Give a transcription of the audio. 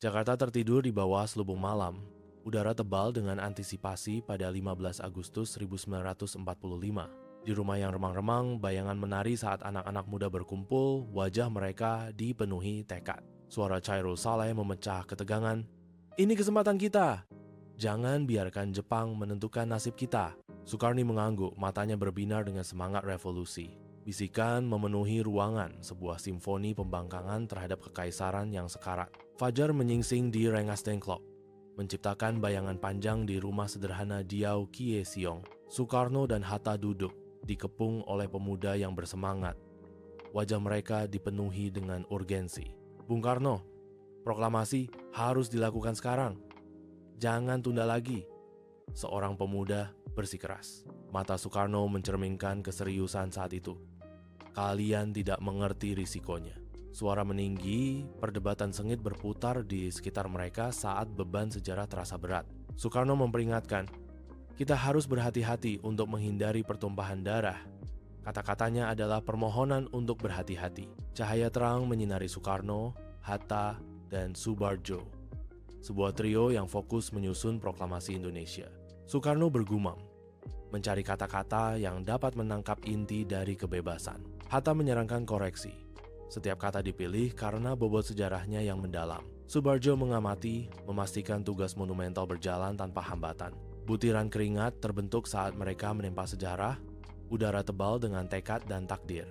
Jakarta tertidur di bawah selubung malam, udara tebal dengan antisipasi pada 15 Agustus 1945. Di rumah yang remang-remang, bayangan menari saat anak-anak muda berkumpul, wajah mereka dipenuhi tekad. Suara Chairul Saleh memecah ketegangan. Ini kesempatan kita! Jangan biarkan Jepang menentukan nasib kita. Sukarni mengangguk, matanya berbinar dengan semangat revolusi. Bisikan memenuhi ruangan, sebuah simfoni pembangkangan terhadap kekaisaran yang sekarat. Fajar menyingsing di Rengas Dengklok, menciptakan bayangan panjang di rumah sederhana Diau Kie Siong. Soekarno dan Hatta duduk, dikepung oleh pemuda yang bersemangat. Wajah mereka dipenuhi dengan urgensi. Bung Karno, proklamasi harus dilakukan sekarang. Jangan tunda lagi. Seorang pemuda bersikeras. Mata Soekarno mencerminkan keseriusan saat itu. Kalian tidak mengerti risikonya. Suara meninggi, perdebatan sengit berputar di sekitar mereka saat beban sejarah terasa berat. Soekarno memperingatkan, kita harus berhati-hati untuk menghindari pertumpahan darah. Kata-katanya adalah permohonan untuk berhati-hati. Cahaya terang menyinari Soekarno, Hatta, dan Soebardjo. Sebuah trio yang fokus menyusun proklamasi Indonesia. Soekarno bergumam, mencari kata-kata yang dapat menangkap inti dari kebebasan. Hatta menyarankan koreksi. Setiap kata dipilih karena bobot sejarahnya yang mendalam. Soebardjo mengamati, memastikan tugas monumental berjalan tanpa hambatan. Butiran keringat terbentuk saat mereka menempa sejarah, udara tebal dengan tekad dan takdir.